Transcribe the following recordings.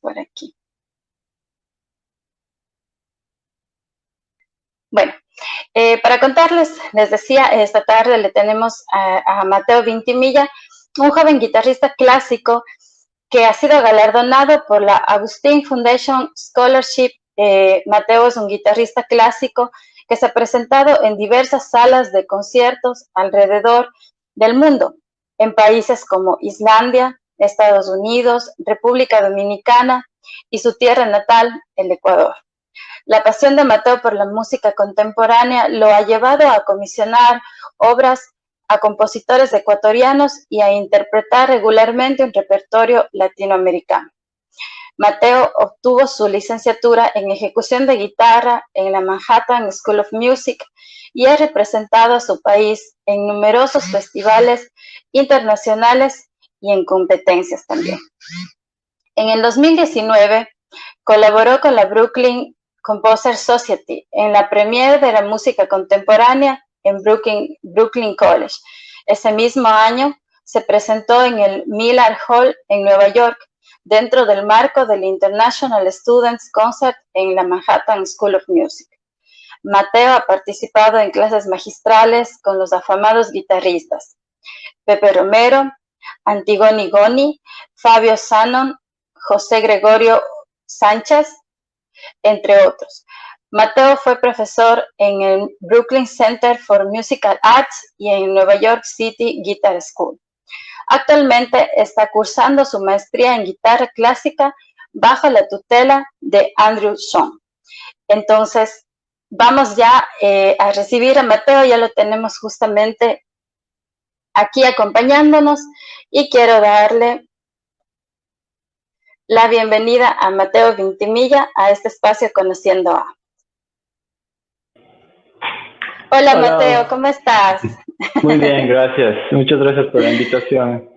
por aquí. Bueno, para contarles, les decía, esta tarde le tenemos a Mateo Vintimilla, un joven guitarrista clásico que ha sido galardonado por la Agustín Foundation Scholarship. Mateo es un guitarrista clásico que se ha presentado en diversas salas de conciertos alrededor del mundo, en países como Islandia, Estados Unidos, República Dominicana y su tierra natal, el Ecuador. La pasión de Mateo por la música contemporánea lo ha llevado a comisionar obras a compositores ecuatorianos y a interpretar regularmente un repertorio latinoamericano. Mateo obtuvo su licenciatura en ejecución de guitarra en la Manhattan School of Music y ha representado a su país en numerosos festivales internacionales y en competencias también. En el 2019 colaboró con la Brooklyn Composer Society en la premiere de la música contemporánea en Brooklyn College. Ese mismo año se presentó en el Miller Hall en Nueva York, dentro del marco del International Students Concert en la Manhattan School of Music. Mateo ha participado en clases magistrales con los afamados guitarristas Pepe Romero, Antigoni Goni, Fabio Sanon, José Gregorio Sánchez, entre otros. Mateo fue profesor en el Brooklyn Center for Musical Arts y en Nueva York City Guitar School. Actualmente está cursando su maestría en guitarra clásica bajo la tutela de Andrew Sean. Entonces, vamos ya a recibir a Mateo, ya lo tenemos justamente aquí acompañándonos y quiero darle la bienvenida a Mateo Vintimilla a este espacio Conociendo a. Hola Mateo, ¿cómo estás? Muy bien, gracias. Muchas gracias por la invitación.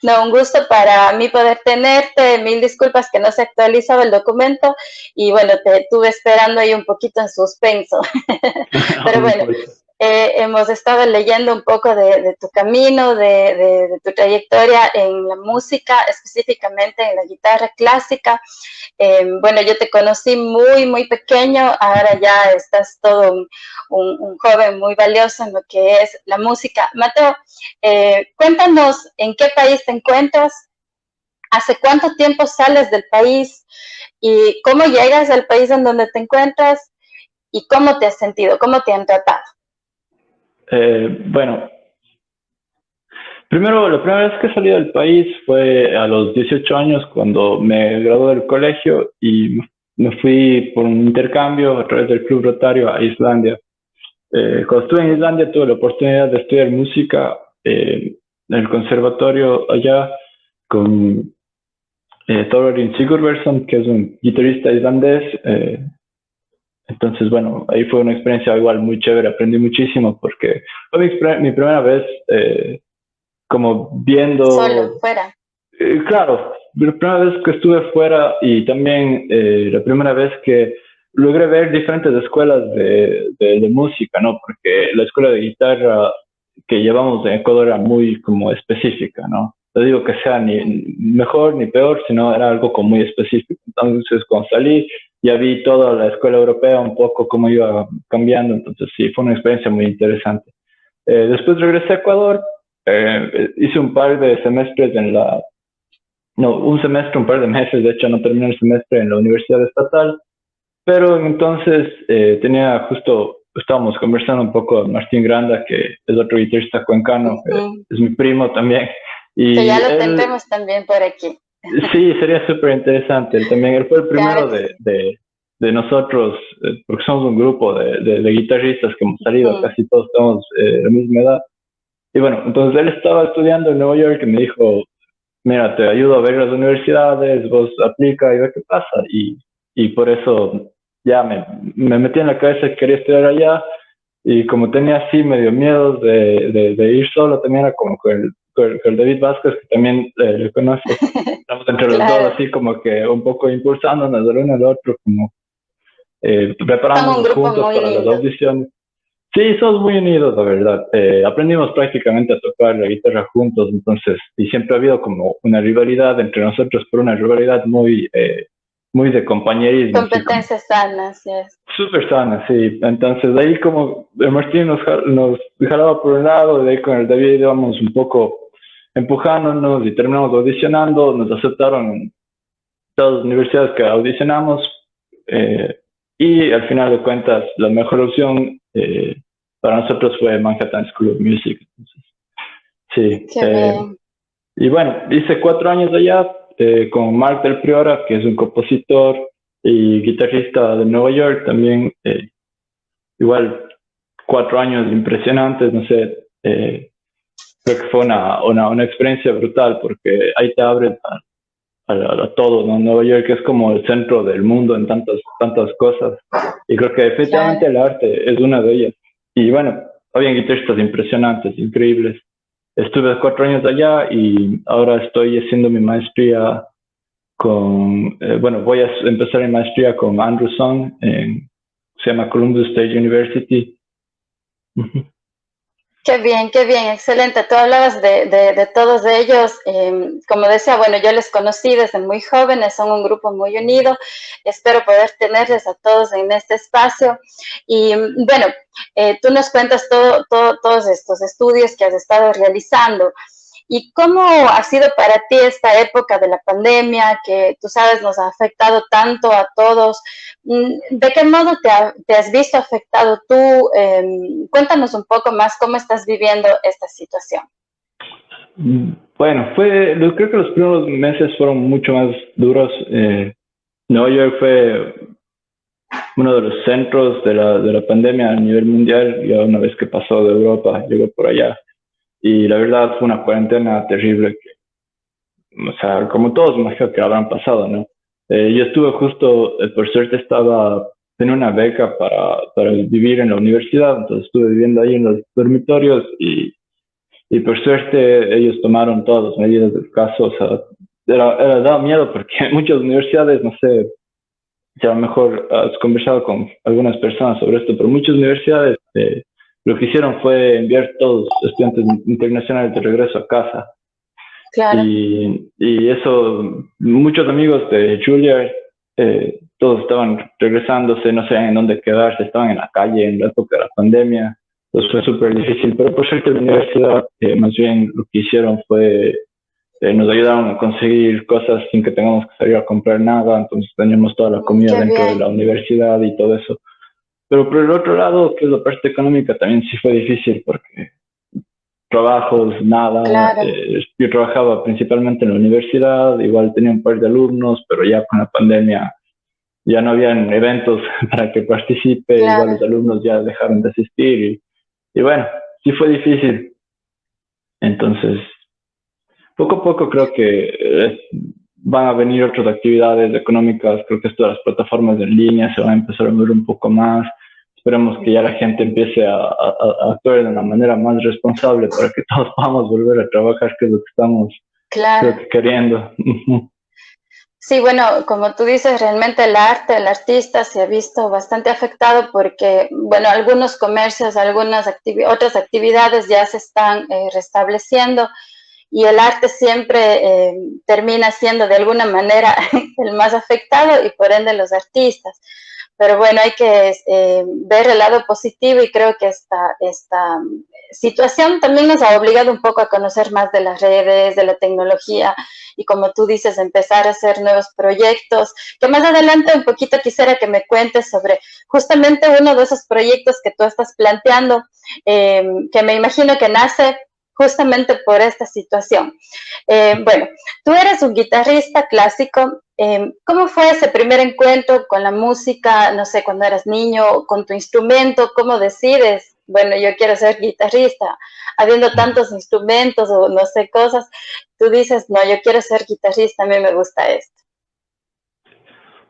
No, un gusto para mí poder tenerte. Mil disculpas que no se actualizaba el documento y bueno, te tuve esperando ahí un poquito en suspenso. Pero bueno, hemos estado leyendo un poco de tu camino, de tu trayectoria en la música, específicamente en la guitarra clásica. Bueno, yo te conocí muy pequeño, ahora ya estás todo un joven muy valioso en lo que es la música. Mateo, cuéntanos en qué país te encuentras, hace cuánto tiempo sales del país y cómo llegas al país en donde te encuentras y cómo te has sentido, cómo te han tratado. Bueno, primero, la primera vez que salí del país fue a los 18 años cuando me gradué del colegio y me fui por un intercambio a través del Club Rotario a Islandia. Cuando estuve en Islandia tuve la oportunidad de estudiar música en el conservatorio allá con Thorbjörn Sigurðsson, que es un guitarrista islandés. Entonces, bueno, ahí fue una experiencia igual muy chévere, aprendí muchísimo porque fue mi primera vez como viendo... Solo, fuera. Claro, la primera vez que estuve fuera y también la primera vez que logré ver diferentes escuelas de música, ¿no? Porque la escuela de guitarra que llevamos en Ecuador era muy como específica, ¿no? No digo que sea ni mejor ni peor, sino era algo como muy específico. Entonces, cuando salí, ya vi toda la escuela europea un poco cómo iba cambiando, entonces sí, fue una experiencia muy interesante. Después regresé a Ecuador, hice un par de semestres un semestre, un par de meses, de hecho no terminé el semestre en la Universidad Estatal, pero entonces estábamos conversando un poco con Martín Granda, que es otro guitarrista cuencano, es mi primo también. Y que ya lo tendremos también por aquí. Sí, sería súper interesante. Él fue el primero de nosotros, porque somos un grupo de guitarristas que hemos salido, casi todos tenemos la misma edad. Y bueno, entonces él estaba estudiando en Nueva York y me dijo, mira, te ayudo a ver las universidades, vos aplica y ve qué pasa. Y por eso ya me metí en la cabeza que quería estudiar allá. Y como tenía así medio miedo de ir solo, también era como con el David Vázquez, que también le conoce. Estamos entre los dos así como que un poco impulsándonos del uno al otro, como preparándonos juntos para las audiciones. Sí, somos muy unidos, la verdad. Aprendimos prácticamente a tocar la guitarra juntos, entonces, y siempre ha habido como una rivalidad entre nosotros, pero una rivalidad muy de compañerismo, así como Competencias sanas, yes. súper sana, sí. Entonces, de ahí como el Martín nos jalaba por un lado, de ahí con el David íbamos un poco empujándonos y terminamos audicionando, nos aceptaron en todas las universidades que audicionamos, eh, y al final de cuentas la mejor opción para nosotros fue Manhattan School of Music. Entonces, sí, Qué bien. y bueno, hice 4 años allá con Mark del Priora, que es un compositor y guitarrista de Nueva York también. Igual 4 años impresionantes, no sé, creo que fue una experiencia brutal porque ahí te abres a todo, ¿no? Nueva York es como el centro del mundo en tantas cosas y creo que Claro. efectivamente el arte es una de ellas. Y bueno, había guitarristas impresionantes, increíbles. Estuve 4 años allá y ahora estoy haciendo mi maestría bueno, voy a empezar mi maestría con Andrew Song, se llama Columbus State University. Qué bien, excelente. Tú hablabas de todos ellos. Como decía, bueno, yo les conocí desde muy jóvenes, son un grupo muy unido. Espero poder tenerles a todos en este espacio. Y bueno, tú nos cuentas todos estos estudios que has estado realizando. ¿Y cómo ha sido para ti esta época de la pandemia que tú sabes nos ha afectado tanto a todos? ¿De qué modo te has visto afectado tú? Cuéntanos un poco más cómo estás viviendo esta situación. Bueno, creo que los primeros meses fueron mucho más duros. Nueva York fue uno de los centros de la pandemia a nivel mundial, ya una vez que pasó de Europa, llegó por allá. Y la verdad fue una cuarentena terrible, o sea, como todos me imagino que habrán pasado, ¿no? Yo estuve justo, por suerte tenía una beca para vivir en la universidad, entonces estuve viviendo ahí en los dormitorios y por suerte ellos tomaron todas las medidas del caso. O sea, daba miedo porque muchas universidades, no sé si a lo mejor has conversado con algunas personas sobre esto, pero muchas universidades lo que hicieron fue enviar todos los estudiantes internacionales de regreso a casa. Claro, Y eso, muchos amigos de Julia, todos estaban regresándose, no sabían en dónde quedarse, estaban en la calle en la época de la pandemia. Entonces fue súper difícil, pero por suerte la universidad más bien lo que hicieron fue nos ayudaron a conseguir cosas sin que tengamos que salir a comprar nada, entonces teníamos toda la comida qué dentro de bien, la universidad y todo eso. Pero por el otro lado, que es la parte económica, también sí fue difícil porque trabajos, nada. claro, Yo trabajaba principalmente en la universidad, igual tenía un par de alumnos, pero ya con la pandemia ya no habían eventos para que participe, igual los claro. alumnos ya dejaron de asistir y bueno, sí fue difícil. Entonces, poco a poco creo que van a venir otras actividades económicas, creo que esto de las plataformas en línea se van a empezar a ver un poco más. Esperemos que ya la gente empiece a actuar de una manera más responsable para que todos podamos volver a trabajar, que es lo que estamos, creo Claro. que queriendo. Sí, bueno, como tú dices, realmente el arte, el artista se ha visto bastante afectado porque, bueno, algunos comercios, otras actividades ya se están restableciendo y el arte siempre termina siendo de alguna manera el más afectado y por ende los artistas. Pero bueno, hay que ver el lado positivo y creo que esta situación también nos ha obligado un poco a conocer más de las redes, de la tecnología y como tú dices, empezar a hacer nuevos proyectos, que más adelante un poquito quisiera que me cuentes sobre justamente uno de esos proyectos que tú estás planteando, que me imagino que nace justamente por esta situación. Bueno, tú eres un guitarrista clásico. ¿Cómo fue ese primer encuentro con la música? No sé, cuando eras niño, con tu instrumento, ¿cómo decides? Bueno, yo quiero ser guitarrista, habiendo tantos instrumentos o no sé, cosas, tú dices, no, yo quiero ser guitarrista, a mí me gusta esto.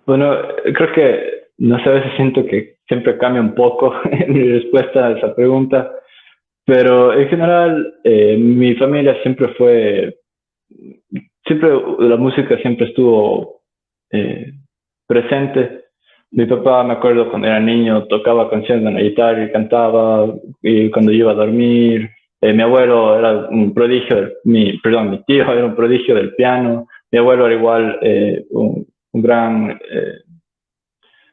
Bueno, creo que, no sé, a veces siento que siempre cambia un poco mi respuesta a esa pregunta, pero en general mi familia siempre la música siempre estuvo presente. Mi papá, me acuerdo cuando era niño, tocaba canciones en la guitarra y cantaba, y cuando iba a dormir. Mi abuelo era un prodigio, mi tío era un prodigio del piano. Mi abuelo era igual un gran,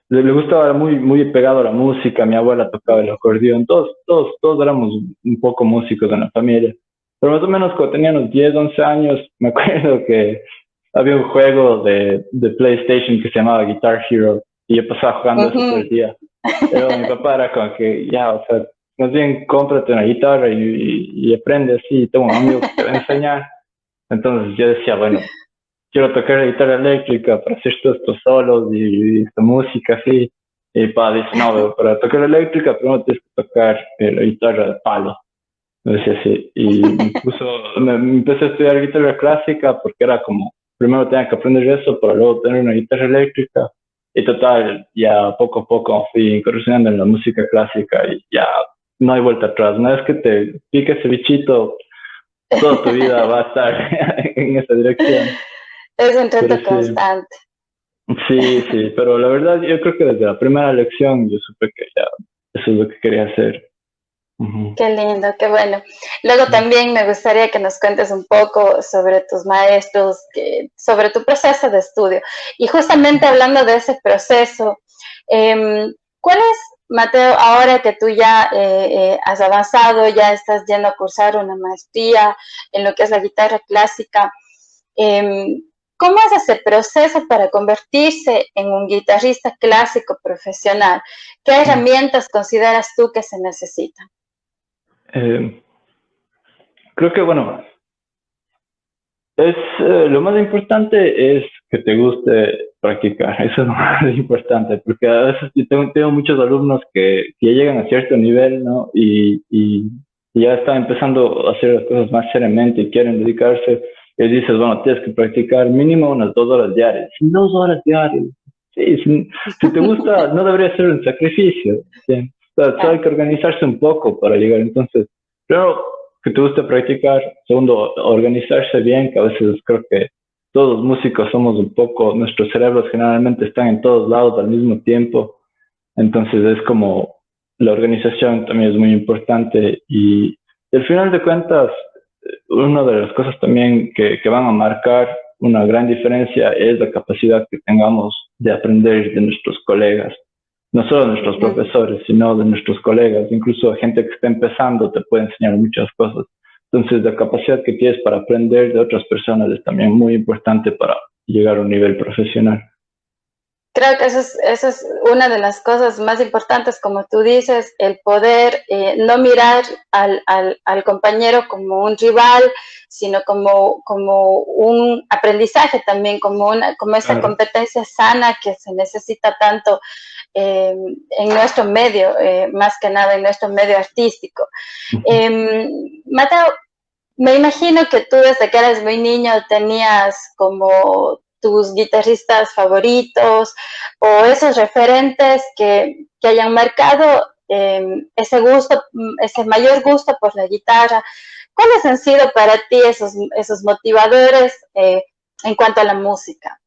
le gustaba muy, muy pegado a la música. Mi abuela tocaba el acordeón. Todos éramos un poco músicos en la familia. Pero más o menos cuando teníamos 10 11 años, me acuerdo que había un juego de PlayStation que se llamaba Guitar Hero y yo pasaba jugando eso todo el día. Pero mi papá era como que, ya, o sea, más bien cómprate una guitarra y aprende así, tengo un amigo que te va a enseñar. Entonces yo decía, bueno, quiero tocar la guitarra eléctrica para hacer todos estos solos y esta música así. Y papá dice, no, para tocar la eléctrica primero tienes que tocar la guitarra de palo. Me decía así. Y me empecé a estudiar guitarra clásica porque era como, primero tenía que aprender eso para luego tener una guitarra eléctrica. Y total, ya poco a poco fui incursionando en la música clásica y ya no hay vuelta atrás. Una vez que te pique ese bichito, toda tu vida va a estar en esa dirección. Es un Pero reto sí, constante. sí, pero la verdad yo creo que desde la primera lección yo supe que ya eso es lo que quería hacer. Ujú. Qué lindo, qué bueno. Luego también me gustaría que nos cuentes un poco sobre tus maestros, sobre tu proceso de estudio. Y justamente hablando de ese proceso, ¿cuál es, Mateo, ahora que tú ya has avanzado, ya estás yendo a cursar una maestría en lo que es la guitarra clásica? ¿Cómo es ese proceso para convertirse en un guitarrista clásico profesional? ¿Qué herramientas consideras tú que se necesitan? Eh, Creo que bueno, lo más importante es que te guste practicar, eso es lo más importante, porque a veces yo tengo muchos alumnos que ya llegan a cierto nivel, ¿no? Y ya están empezando a hacer las cosas más seriamente y quieren dedicarse, y dices, bueno, tienes que practicar mínimo unas 2 horas diarias. 2 horas diarias. Sí, si te gusta, no debería ser un sacrificio. ¿Sí? O sea, solo hay que organizarse un poco para llegar. Entonces, primero, que te guste practicar. Segundo, organizarse bien, que a veces creo que todos los músicos somos un poco, nuestros cerebros generalmente están en todos lados al mismo tiempo. Entonces es como la organización también es muy importante y al final de cuentas, una de las cosas también que van a marcar una gran diferencia es la capacidad que tengamos de aprender de nuestros colegas, no solo de nuestros profesores, sino de nuestros colegas, incluso gente que está empezando te puede enseñar muchas cosas. Entonces, la capacidad que tienes para aprender de otras personas es también muy importante para llegar a un nivel profesional. Creo que eso es una de las cosas más importantes, como tú dices, el poder no mirar al compañero como un rival, sino como un aprendizaje también, como esa Claro. competencia sana que se necesita tanto en nuestro medio, más que nada en nuestro medio artístico. Mateo, me imagino que tú desde que eres muy niño tenías como tus guitarristas favoritos o esos referentes que hayan marcado ese gusto, ese mayor gusto por la guitarra. ¿Cuáles han sido para ti esos motivadores en cuanto a la música?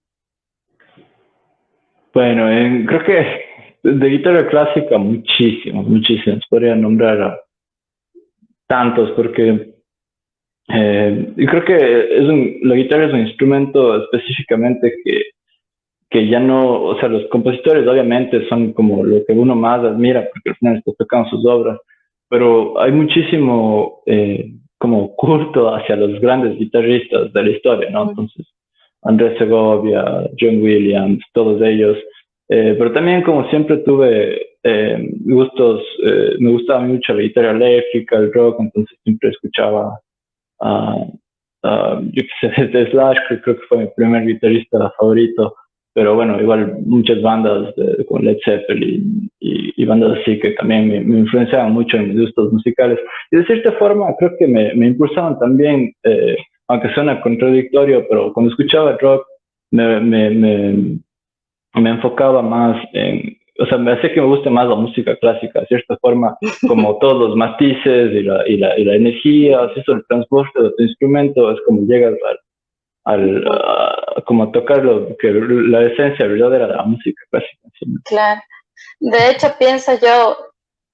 Bueno, creo que de guitarra clásica muchísimos. Podría nombrar a tantos porque yo creo que la guitarra es un instrumento específicamente que ya no, o sea, los compositores obviamente son como lo que uno más admira porque al final está tocando sus obras, pero hay muchísimo como culto hacia los grandes guitarristas de la historia, ¿no? Entonces, Andrés Segovia, John Williams, todos ellos. Pero también como siempre tuve gustos, me gustaba mucho la guitarra eléctrica, el rock, entonces siempre escuchaba yo qué sé, desde Slash, que creo que fue mi primer guitarrista favorito, pero bueno, igual muchas bandas con Led Zeppelin y bandas así que también me influenciaban mucho en mis gustos musicales. Y de cierta forma creo que me impulsaban también, aunque suena contradictorio, pero cuando escuchaba el rock me, me, me, me enfocaba más en, o sea, me hace que me guste más la música clásica, de cierta forma, como todos los matices y la energía, así eso, el transporte de tu instrumento, es como llegas como tocar la esencia verdadera de la música clásica. ¿Sí? Claro. De hecho, pienso yo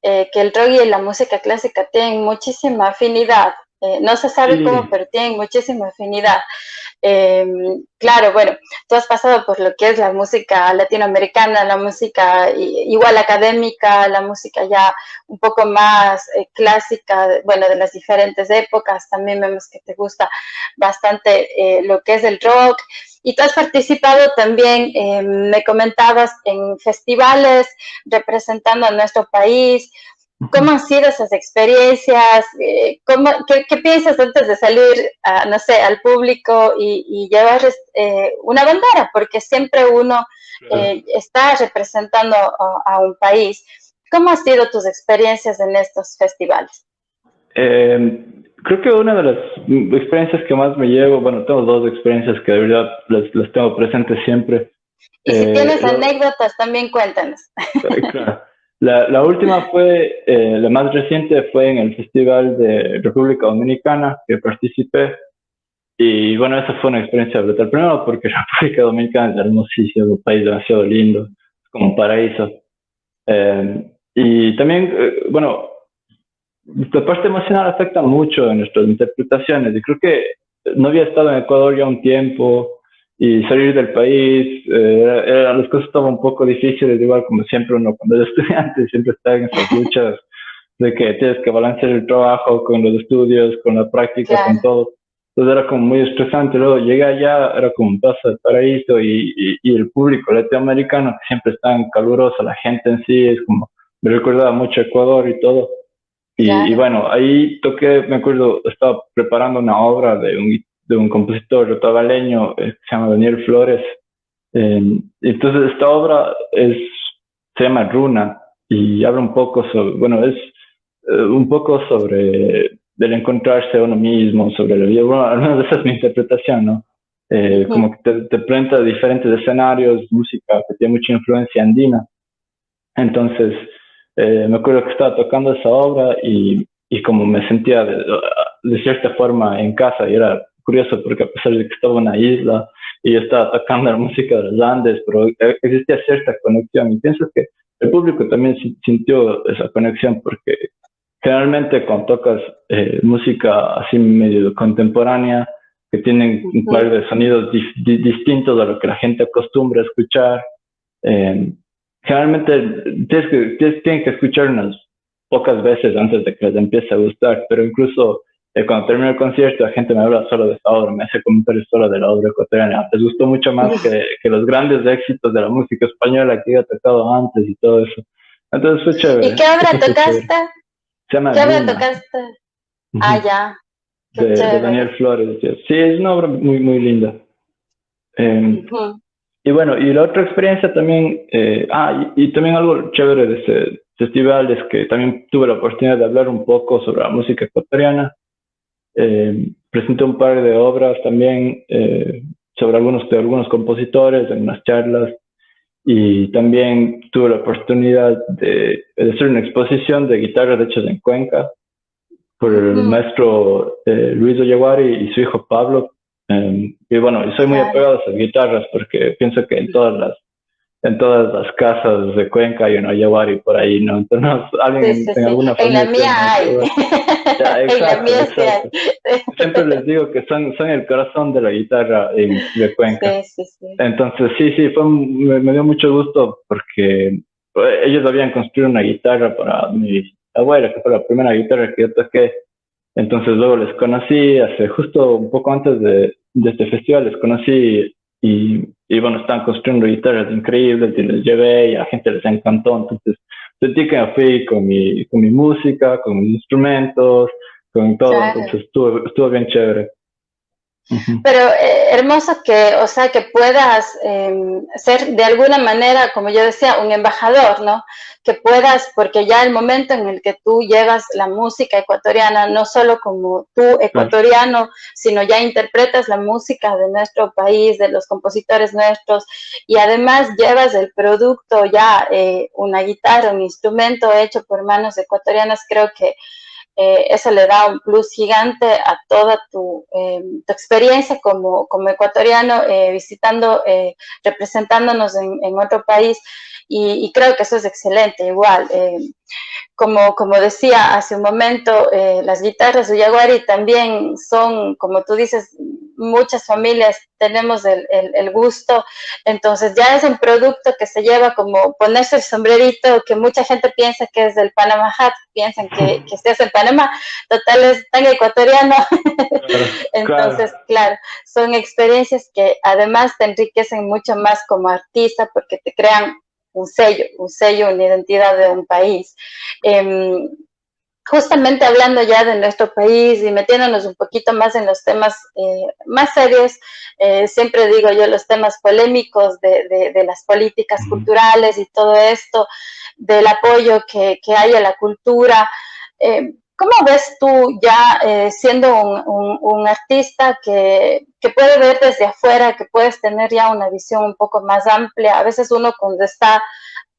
que el rock y la música clásica tienen muchísima afinidad. No se sabe cómo, Sí, pero tienen muchísima afinidad. Claro, bueno, tú has pasado por lo que es la música latinoamericana, la música igual académica, la música ya un poco más clásica, bueno, de las diferentes épocas. También vemos que te gusta bastante lo que es el rock. Y tú has participado también, me comentabas, en festivales representando a nuestro país. ¿Cómo han sido esas experiencias? ¿Qué piensas antes de salir, no sé, al público y llevar una bandera? Porque siempre uno claro. está representando a un país. ¿Cómo han sido tus experiencias en estos festivales? Creo que una de las experiencias que más me llevo, bueno, tengo dos experiencias que de verdad las tengo presentes siempre. Y si tienes Lo, anécdotas, también cuéntanos. claro. La última fue, la más reciente fue en el Festival de República Dominicana que participé. Y bueno, esa fue una experiencia brutal. Primero porque República Dominicana es hermosísimo, un país demasiado lindo, como un paraíso. Y también, bueno, la parte emocional afecta mucho en nuestras interpretaciones. Y creo que no había estado en Ecuador ya un tiempo y salir del país, las cosas estaban un poco difíciles, igual como siempre uno cuando es estudiante, siempre está en esas luchas de que tienes que balancear el trabajo con los estudios, con la práctica, con Claro, todo. Entonces era como muy estresante. Luego llegué allá, era como un paso de paraíso y el público latinoamericano que siempre es tan caluroso, la gente en sí es como, me recordaba mucho Ecuador y todo. Y claro. bueno, ahí toqué, me acuerdo, estaba preparando una obra de un compositor rotavaleño que se llama Daniel Flores. Entonces esta obra se llama Runa y habla un poco sobre, bueno, es un poco sobre el encontrarse a uno mismo, sobre la vida. Bueno, al menos esa es mi interpretación, ¿no? Ujú. Como que te presenta diferentes escenarios, música que tiene mucha influencia andina. Entonces, me acuerdo que estaba tocando esa obra y como me sentía de cierta forma en casa, y era curioso porque a pesar de que estaba en una isla y yo estaba tocando la música de los Andes, pero existía cierta conexión y pienso que el público también sintió esa conexión porque generalmente cuando tocas música así medio contemporánea, que tienen un par Ujú. de sonidos distintos a lo que la gente acostumbra a escuchar, eh, generalmente tienen que escuchar unas pocas veces antes de que les empiece a gustar, pero incluso cuando termino el concierto la gente me habla solo de esa obra, me hace comentarios solo de la obra ecuatoriana. Les gustó mucho más que los grandes éxitos de la música española que había tocado antes y todo eso. Entonces fue ¿Y chévere, qué obra eso fue chévere. tocaste? Se llama ¿Qué obra Runa, tocaste? Ah, uh-huh, ya, qué de Daniel chévere. Flores. Sí, es una obra muy, muy linda. Eh, Ujú. Y bueno, y la otra experiencia también, y también algo chévere de este festival es que también tuve la oportunidad de hablar un poco sobre la música ecuatoriana. Presenté un par de obras también sobre algunos compositores en unas charlas y también tuve la oportunidad de hacer una exposición de guitarras hechas en Cuenca por el Ujú. maestro Luis Oyaguari y su hijo Pablo. Y bueno, yo soy muy Claro. apegado a esas guitarras porque pienso que en todas las casas de Cuenca hay un Oyaguari por ahí, ¿no? Entonces alguien Sí, sí, en sí. alguna En la familia tiene un mía hay. Oyaguari. Ya, En la exacto, mía sí hay. exacto. Siempre les digo que son el corazón de la guitarra de Cuenca. Sí, sí, sí. Entonces, sí, sí, me dio mucho gusto porque ellos habían construido una guitarra para mi abuela, que fue la primera guitarra que yo toqué. Entonces luego les conocí, hace justo un poco antes de este festival, les conocí y bueno, estaban construyendo guitarras increíbles y les llevé y a la gente les encantó. Entonces sentí que me fui con mi música, con mis instrumentos, con todo. Claro. Entonces estuvo bien chévere. Ujú. Pero hermoso que, o sea, que puedas ser de alguna manera, como yo decía, un embajador, ¿no? Que puedas, porque ya el momento en el que tú llevas la música ecuatoriana, no solo como tú Claro, ecuatoriano, sino ya interpretas la música de nuestro país, de los compositores nuestros, y además llevas el producto ya, una guitarra, un instrumento hecho por manos ecuatorianas, creo que eso le da un plus gigante a toda tu experiencia como ecuatoriano, visitando, representándonos en otro país, y creo que eso es excelente. Igual, como decía hace un momento, las guitarras de Ullaguari también son, como tú dices, muchas familias tenemos el gusto, entonces ya es un producto que se lleva como ponerse el sombrerito, que mucha gente piensa que es del Panama Hat, piensan que se hace en Panamá, total es tan ecuatoriano. Entonces, claro, son experiencias que además te enriquecen mucho más como artista, porque te crean un sello, una identidad de un país. Justamente hablando ya de nuestro país y metiéndonos un poquito más en los temas más serios, siempre digo yo los temas polémicos de las políticas culturales y todo esto, del apoyo que hay a la cultura. ¿Cómo ves tú ya siendo un artista que puede ver desde afuera, que puedes tener ya una visión un poco más amplia? A veces uno cuando está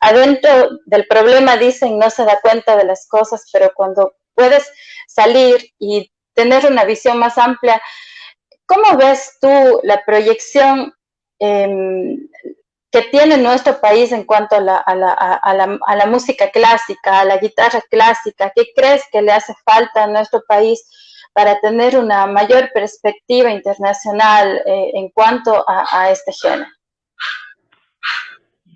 adentro del problema, dicen, no se da cuenta de las cosas, pero cuando puedes salir y tener una visión más amplia, ¿cómo ves tú la proyección que tiene nuestro país en cuanto a la música clásica, a la guitarra clásica? ¿Qué crees que le hace falta a nuestro país para tener una mayor perspectiva internacional en cuanto a este género?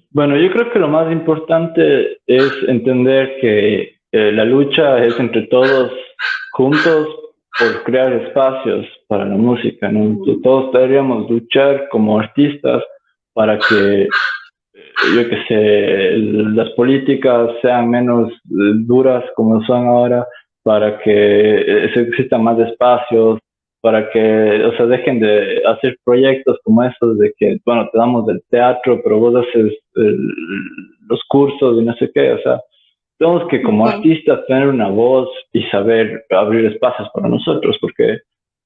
Bueno, yo creo que lo más importante es entender que la lucha es entre todos juntos por crear espacios para la música, ¿no? Todos deberíamos luchar como artistas para que, yo qué sé, las políticas sean menos duras como son ahora, para que existan más espacios, para que, o sea, dejen de hacer proyectos como estos de que, bueno, te damos el teatro, pero vos haces los cursos y no sé qué, o sea, tenemos que como artistas tener una voz y saber abrir espacios para nosotros, porque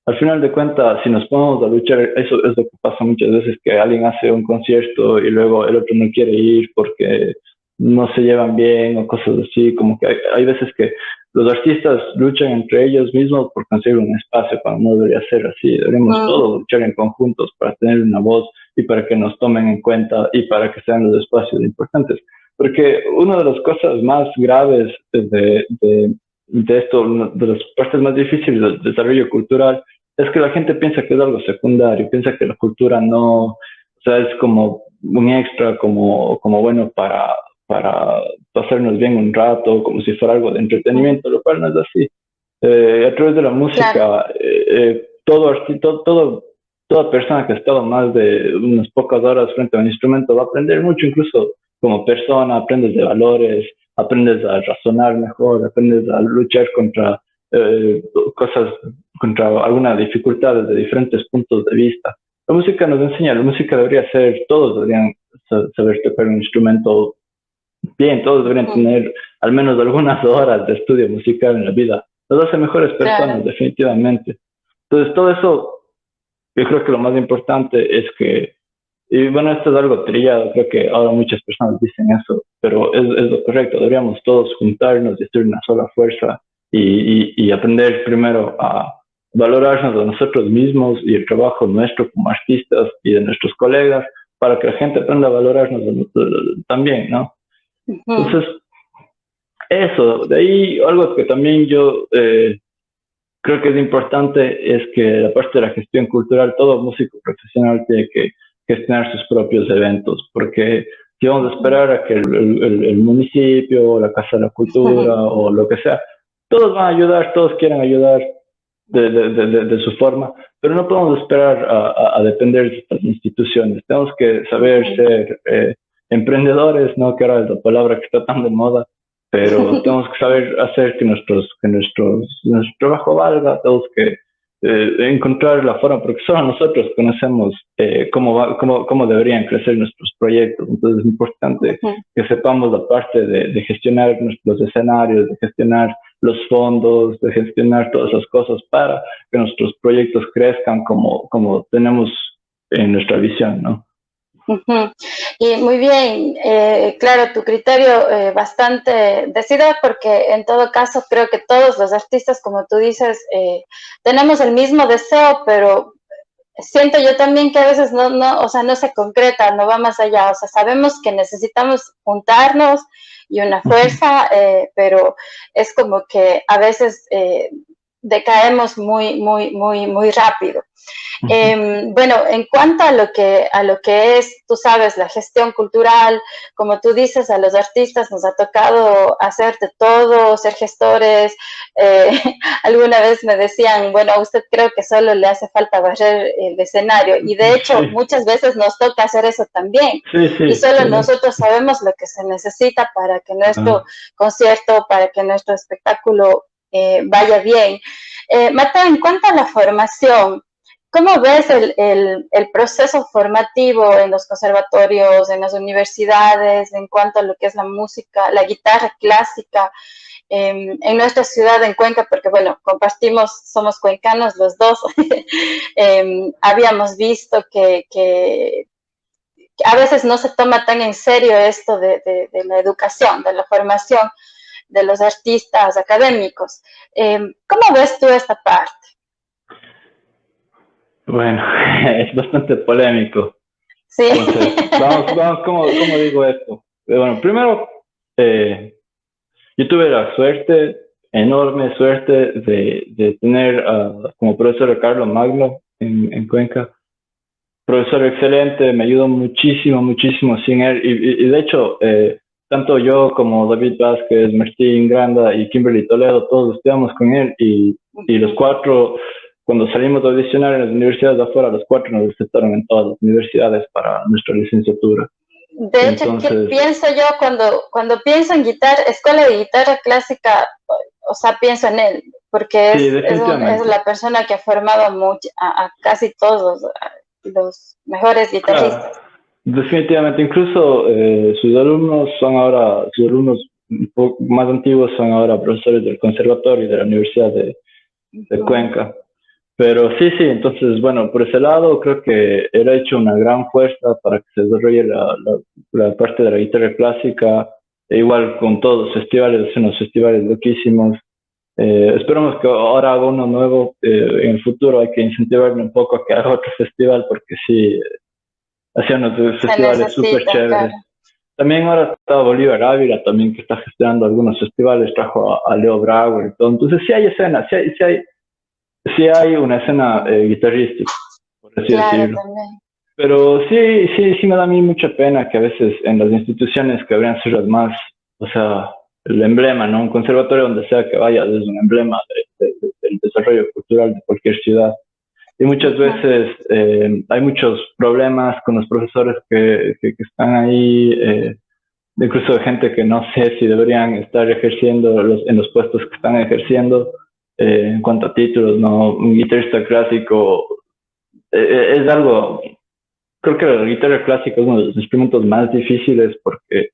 al final de cuentas, si nos ponemos a luchar, eso es lo que pasa muchas veces, que alguien hace un concierto y luego el otro no quiere ir porque no se llevan bien o cosas así, como que hay veces que los artistas luchan entre ellos mismos por conseguir un espacio, cuando no debería ser así. Deberíamos todos luchar en conjuntos para tener una voz y para que nos tomen en cuenta y para que sean los espacios importantes. Porque una de las cosas más graves de esto, una de las partes más difíciles del desarrollo cultural, es que la gente piensa que es algo secundario, piensa que la cultura no, o sea, es como un extra, como bueno para pasarnos bien un rato, como si fuera algo de entretenimiento, lo cual no es así. A través de la música, claro. Toda persona que ha estado más de unas pocas horas frente a un instrumento va a aprender mucho, incluso como persona, aprendes de valores, aprendes a razonar mejor, aprendes a luchar contra cosas, contra algunas dificultades de diferentes puntos de vista. La música nos enseña, la música debería ser, todos deberían saber tocar un instrumento bien, todos deberían tener al menos algunas horas de estudio musical en la vida. Nos hace mejores personas, definitivamente. Entonces, todo eso, yo creo que lo más importante es que, y bueno, esto es algo trillado, creo que ahora muchas personas dicen eso, pero es lo correcto, deberíamos todos juntarnos y ser una sola fuerza y aprender primero a valorarnos a nosotros mismos y el trabajo nuestro como artistas y de nuestros colegas, para que la gente aprenda a valorarnos también, ¿no? Entonces, eso, de ahí algo que también yo creo que es importante es que la parte de la gestión cultural, todo músico profesional tiene que gestionar sus propios eventos, porque si vamos a esperar a que el municipio, la Casa de la Cultura o lo que sea, todos van a ayudar, todos quieren ayudar de su forma, pero no podemos esperar a depender de estas instituciones. Tenemos que saber ser emprendedores, ¿no? Que ahora es la palabra que está tan de moda, pero tenemos que saber hacer que nuestro trabajo valga, tenemos que encontrar la forma, porque solo nosotros conocemos cómo deberían crecer nuestros proyectos. Entonces es importante que sepamos la parte de gestionar los escenarios, de gestionar los fondos, de gestionar todas esas cosas para que nuestros proyectos crezcan como tenemos en nuestra visión, ¿no? Ujú. Y muy bien, claro, tu criterio bastante decidido porque en todo caso creo que todos los artistas, como tú dices, tenemos el mismo deseo, pero siento yo también que a veces o sea, no se concreta, no va más allá, o sea, sabemos que necesitamos juntarnos y una fuerza, pero es como que a veces decaemos muy rápido. Bueno, en cuanto a lo que es, tú sabes, la gestión cultural, como tú dices, a los artistas nos ha tocado hacer de todo, ser gestores. Eh, alguna vez me decían, bueno, a usted creo que solo le hace falta barrer el escenario. Y de hecho, Sí, muchas veces nos toca hacer eso también. sí, Y sí, solo correcto. nosotros sabemos lo que se necesita para que nuestro Ah, concierto, para que nuestro espectáculo vaya bien. Mateo, en cuanto a la formación, ¿cómo ves el proceso formativo en los conservatorios, en las universidades, en cuanto a lo que es la música, la guitarra clásica, en nuestra ciudad, en Cuenca? Porque, bueno, compartimos, somos cuencanos los dos. Habíamos visto que a veces no se toma tan en serio esto de la educación, de la formación de los artistas académicos. ¿Cómo ves tú esta parte? bueno, es bastante polémico. Sí. Entonces, ¿cómo digo esto? Bueno, primero, eh, yo tuve la suerte, enorme suerte, de tener como profesor a Carlos Magno en Cuenca. Profesor excelente, me ayudó muchísimo, muchísimo sin él. Y de hecho, tanto yo como David Vázquez, Martín Granda y Kimberly Toledo, todos estudiamos con él y los cuatro, cuando salimos a audicionar en las universidades de afuera, los cuatro nos aceptaron en todas las universidades para nuestra licenciatura. De hecho, ¿qué Entonces, pienso yo cuando pienso en guitarra, escuela de guitarra clásica? O sea, pienso en él, porque sí, es definitivamente. la persona que ha formado a casi todos los mejores Claro, guitarristas. definitivamente. Incluso sus alumnos un poco más antiguos son ahora profesores del conservatorio y de la Universidad de Ujú. Cuenca. Pero sí, sí, entonces, bueno, por ese lado creo que él ha hecho una gran fuerza para que se desarrolle la parte de la guitarra clásica, e igual con todos los festivales, hace unos festivales loquísimos. Esperamos que ahora haga uno nuevo, en el futuro hay que incentivarle un poco a que haga otro festival, porque sí, hacía unos Se festivales súper necesita, claro. chéveres. También ahora está Bolívar Ávila, también que está gestionando algunos festivales, trajo a Leo Brauer y todo. Entonces sí hay escena, sí hay una escena guitarrística, por así Claro, decirlo. también. Pero sí, sí, sí me da a mí mucha pena que a veces en las instituciones que deberían ser las más, o sea, el emblema, ¿no? Un conservatorio donde sea que vaya es un emblema del desarrollo cultural de cualquier ciudad. Y muchas Ujú. veces hay muchos problemas con los profesores que están ahí, incluso de gente que no sé si deberían estar ejerciendo en los puestos que están ejerciendo, en cuanto a títulos, ¿no? Un guitarrista clásico es algo, creo que la guitarra clásica es uno de los instrumentos más difíciles porque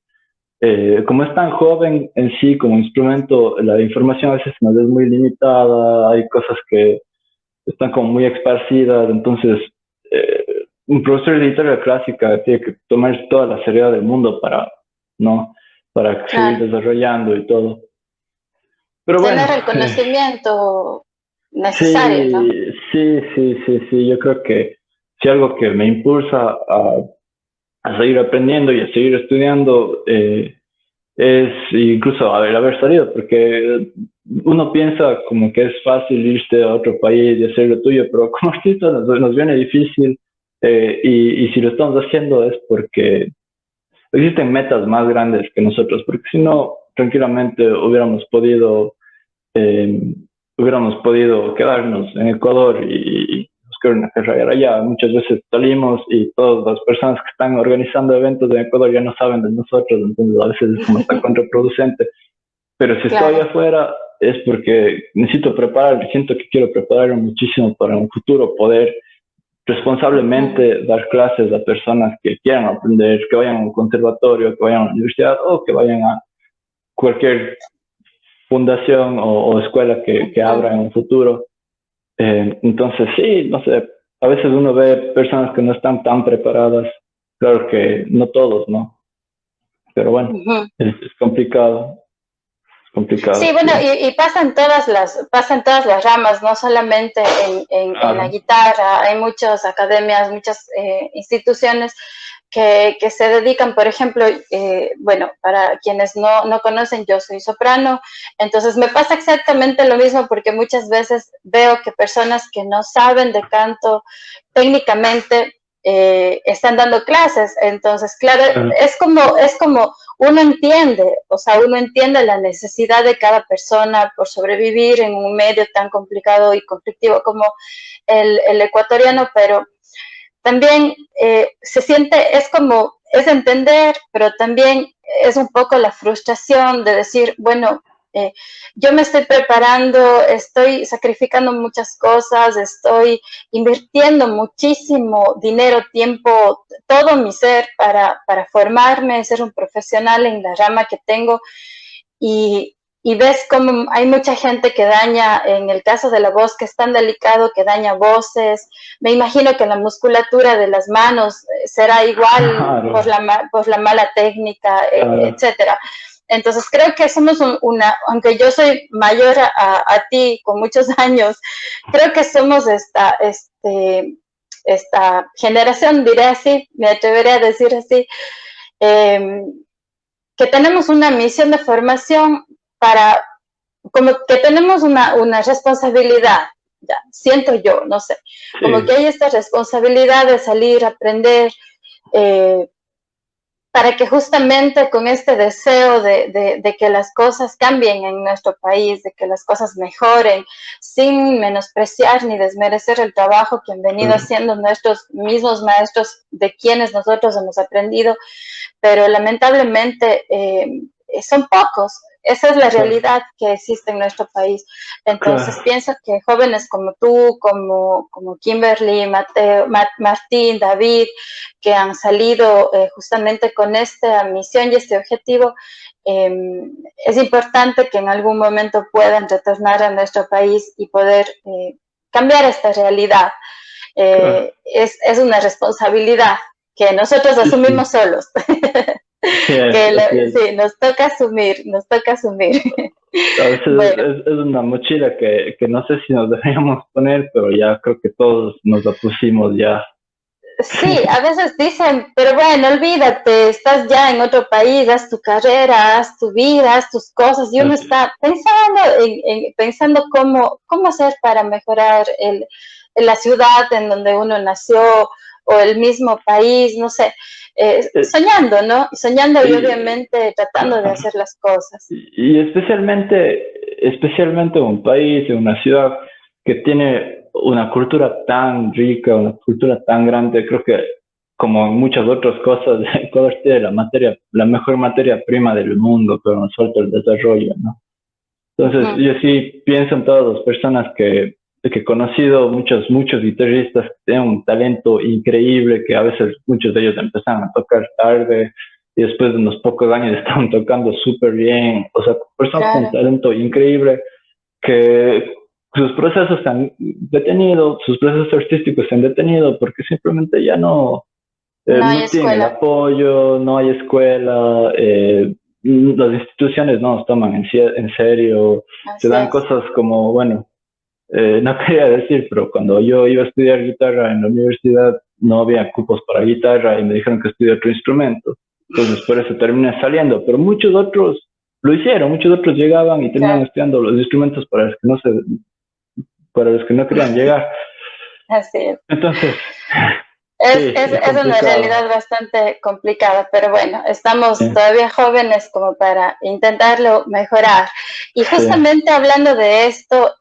como es tan joven en sí como instrumento, la información a veces nos es muy limitada, hay cosas que están como muy esparcidas, entonces eh, un profesor de guitarra clásica tiene que tomar toda la seriedad del mundo ¿no? Para seguir Claro. desarrollando y todo. Pero bueno, Tener el conocimiento necesario, sí, ¿no? sí, yo creo que si algo que me impulsa a seguir aprendiendo y a seguir estudiando es incluso haber salido, porque uno piensa como que es fácil irse a otro país y hacer lo tuyo, pero como artista nos viene difícil y si lo estamos haciendo es porque existen metas más grandes que nosotros, porque si no, tranquilamente eh, hubiéramos podido quedarnos en Ecuador y buscar una carrera allá. Muchas veces salimos y todas las personas que están organizando eventos en Ecuador ya no saben de nosotros, entonces a veces es como está contraproducente. Pero si estoy Claro. afuera es porque necesito preparar, siento que quiero prepararme muchísimo para un futuro poder Ujú. responsablemente dar clases a personas que quieran aprender, que vayan a un conservatorio, que vayan a una universidad o que vayan a cualquier fundación o escuela que Ujú. abra en un futuro. Entonces, sí, no sé, a veces uno ve personas que no están tan preparadas claro que no todos, ¿no? Pero bueno, es complicado, Sí, bueno, sí. y pasan todas las ramas, no solamente en la Claro. guitarra, hay muchas academias, muchas instituciones que se dedican, por ejemplo, bueno, para quienes no conocen, yo soy soprano, entonces me pasa exactamente lo mismo porque muchas veces veo que personas que no saben de canto técnicamente están dando clases, entonces, claro, es como uno entiende, o sea, uno entiende la necesidad de cada persona por sobrevivir en un medio tan complicado y conflictivo como el ecuatoriano, pero también se siente, es entender, pero también es un poco la frustración de decir, bueno, yo me estoy preparando, estoy sacrificando muchas cosas, estoy invirtiendo muchísimo dinero, tiempo, todo mi ser para formarme, ser un profesional en la rama que tengo y ves como hay mucha gente que daña, en el caso de la voz, que es tan delicado, que daña voces. Me imagino que la musculatura de las manos será igual Claro, por la mala técnica, claro, etcétera. Entonces creo que somos aunque yo soy mayor a ti con muchos años, creo que somos esta generación, diré así, me atreveré a decir así, eh, que tenemos una misión de formación para, como que tenemos una responsabilidad, ya, siento yo, no sé, como que sí, hay esta responsabilidad de salir, aprender, eh, para que justamente con este deseo de que las cosas cambien en nuestro país, de que las cosas mejoren, sin menospreciar ni desmerecer el trabajo que han venido claro, haciendo nuestros mismos maestros, de quienes nosotros hemos aprendido, pero lamentablemente son pocos. Esa es la claro, realidad que existe en nuestro país. Entonces claro, pienso que jóvenes como tú, como Kimberly, Mateo, Martín, David, que han salido justamente con esta misión y este objetivo, eh, es importante que en algún momento puedan retornar a nuestro país y poder cambiar esta realidad. claro. Es una responsabilidad que nosotros Sí, asumimos sí, solos. así es, así es. Sí, nos toca asumir, nos toca asumir. A veces Bueno, es una mochila que no sé si nos deberíamos poner, pero ya creo que todos nos la pusimos ya. sí, a veces dicen, pero bueno, olvídate, estás ya en otro país, haz tu carrera, haz tu vida, haz tus cosas, y uno Así, está pensando pensando cómo hacer para mejorar la ciudad en donde uno nació o el mismo país, no sé, soñando, ¿no? Soñando y y, obviamente tratando de hacer las cosas. y especialmente un país, una ciudad que tiene una cultura tan rica, una cultura tan grande, creo que como en muchas otras cosas, Ecuador tiene la mejor materia prima del mundo, pero nos falta el desarrollo, ¿no? Entonces, Ujú, yo sí pienso en todas las personas que he conocido, muchos guitarristas que tienen un talento increíble, que a veces muchos de ellos empezaron a tocar tarde y después de unos pocos años estaban tocando súper bien. O sea, personas con un claro, talento increíble que sus procesos se han detenido, sus procesos artísticos se han detenido porque simplemente ya no hay no tienen el escuela, apoyo, no hay escuela, las instituciones no nos toman en serio, se así dan es. cosas como, bueno, no quería decir, pero cuando yo iba a estudiar guitarra en la universidad no había cupos para guitarra y me dijeron que estudié otro instrumento, entonces por eso terminé saliendo, pero muchos otros lo hicieron, muchos otros llegaban y terminaban Claro, estudiando los instrumentos para los que no querían llegar. así es. Entonces, sí, es Es una complicado. realidad bastante complicada, pero bueno, Sí, estamos todavía jóvenes como para intentarlo mejorar. Y sí. justamente hablando de esto,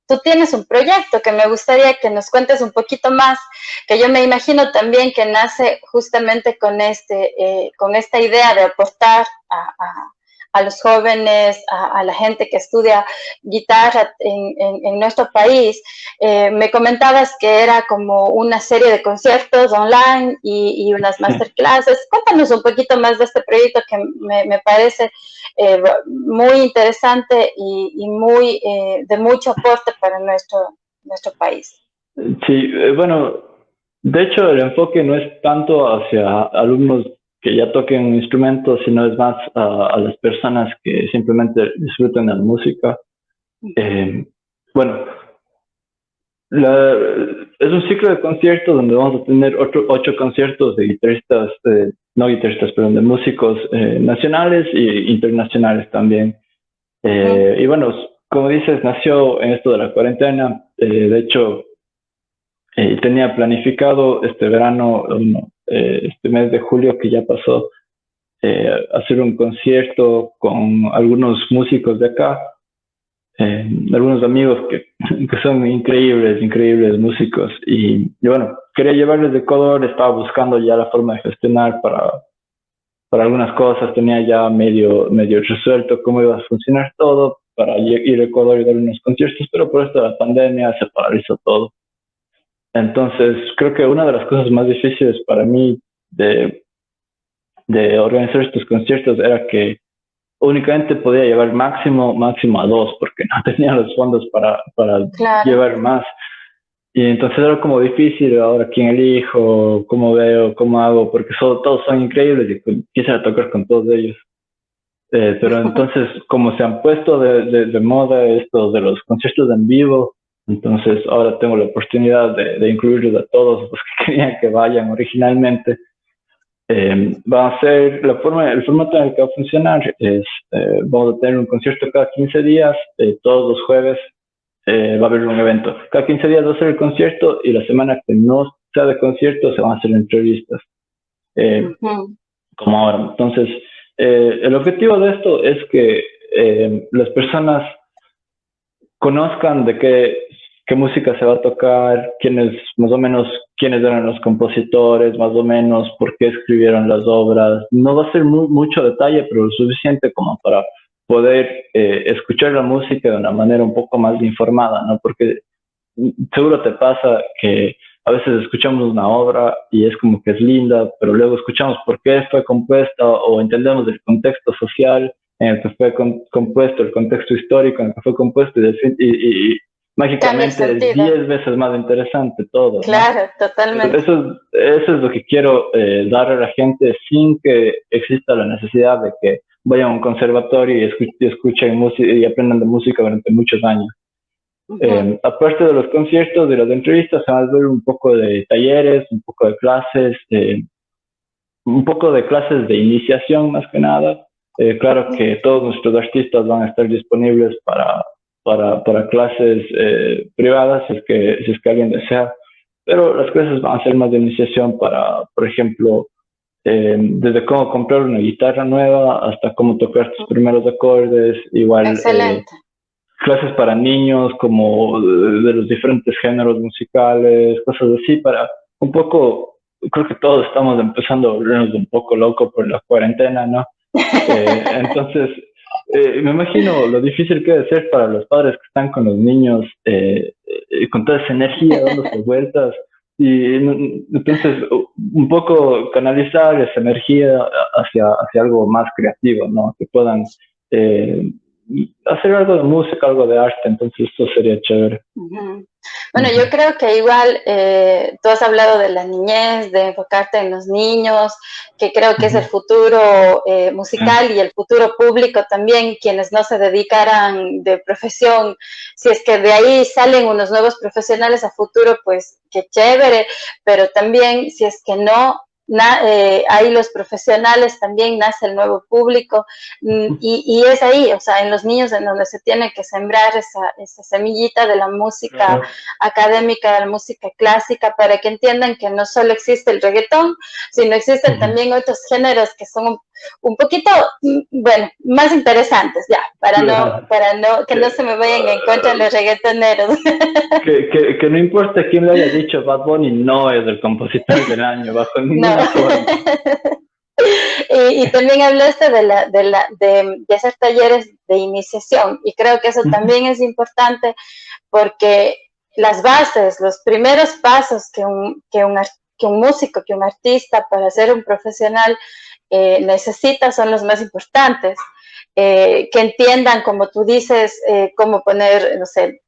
tú tienes un proyecto que me gustaría que nos cuentes un poquito más, que yo me imagino también que nace justamente con esta idea de aportar a los jóvenes, a la gente que estudia guitarra en nuestro país. Me comentabas que era como una serie de conciertos online y unas Sí. masterclasses. Cuéntanos un poquito más de este proyecto que me parece muy interesante y muy de mucho aporte para nuestro país. Sí, bueno, De hecho, el enfoque no es tanto hacia alumnos que ya toquen un instrumento, sino es más a las personas que simplemente disfruten de la música. Eh, bueno, es un ciclo de conciertos donde vamos a tener 8 conciertos de guitarristas, no guitarristas, perdón, de músicos nacionales e internacionales también. Y bueno, como dices, nació en esto de la cuarentena. De hecho, tenía planificado este verano, este mes de julio que ya pasó, hacer un concierto con algunos músicos de acá, algunos amigos que son increíbles, increíbles músicos. Y bueno, quería llevarles de Ecuador, estaba buscando ya la forma de gestionar para algunas cosas, tenía ya medio resuelto cómo iba a funcionar todo para ir a Ecuador y dar unos conciertos, pero por esto de la pandemia se paralizó todo. Entonces, creo que una de las cosas más difíciles para mí de organizar estos conciertos era que únicamente podía llevar máximo a 2, porque no tenía los fondos para Claro. llevar más. Y entonces era como difícil ahora quién elijo, cómo veo, cómo hago, porque todos son increíbles y quisiera tocar con todos ellos. Pero entonces, como se han puesto de moda esto de los conciertos en vivo, entonces ahora tengo la oportunidad de incluirlos a todos los que querían que vayan originalmente. Va a ser el formato en el que va a funcionar es, vamos a tener un concierto cada 15 días, todos los jueves va a haber un evento. Cada 15 días va a ser el concierto y la semana que no sea de concierto se van a hacer entrevistas, como ahora. Entonces, el objetivo de esto es que las personas conozcan de qué música se va a tocar, más o menos quiénes eran los compositores, más o menos por qué escribieron las obras. No va a ser mucho detalle, pero lo suficiente como para poder escuchar la música de una manera un poco más informada, ¿no? Porque seguro te pasa que a veces escuchamos una obra y es como que es linda, pero luego escuchamos por qué fue compuesta o entendemos el contexto social en el que fue compuesto, el contexto histórico en el que fue compuesto y mágicamente es 10 veces más interesante todo, ¿no? Claro, totalmente. Eso es lo que quiero dar a la gente sin que exista la necesidad de que vayan a un conservatorio y escuchen música y aprendan de música durante muchos años. Aparte de los conciertos, de las entrevistas, se va a ver un poco de talleres, un poco de clases, un poco de clases de iniciación más que nada. Claro que todos nuestros artistas van a estar disponibles para clases privadas si es que alguien desea, pero las clases van a ser más de iniciación para, por ejemplo, desde cómo comprar una guitarra nueva hasta cómo tocar tus primeros acordes, igual clases para niños como de los diferentes géneros musicales, cosas así, para un poco, creo que todos estamos empezando a volvernos un poco locos por la cuarentena, ¿no? Entonces, me imagino lo difícil que debe ser para los padres que están con los niños, con toda esa energía dándose vueltas. Y entonces, un poco canalizar esa energía hacia algo más creativo, ¿no? Que puedan hacer algo de música, algo de arte, entonces esto sería chévere. Bueno, yo creo que igual tú has hablado de la niñez, de enfocarte en los niños, que creo que es el futuro musical y el futuro público también, quienes no se dedicaran de profesión, si es que de ahí salen unos nuevos profesionales a futuro, pues qué chévere, pero también si es que no, ahí los profesionales también nace el nuevo público y es ahí, o sea, en los niños en donde se tiene que sembrar esa semillita de la música académica, de la música clásica, para que entiendan que no solo existe el reggaetón, sino existen también otros géneros que son un poquito, bueno, más interesantes ya, que no se me vayan en contra los reggaetoneros. Que no importa quién le haya dicho, Bad Bunny no es el compositor del año, bajo ninguna forma. Y también hablaste de hacer talleres de iniciación, y creo que eso también es importante porque las bases, los primeros pasos que un músico, que un artista para ser un profesional necesita son los más importantes. que entiendan, como tú dices, cómo poner, no sé,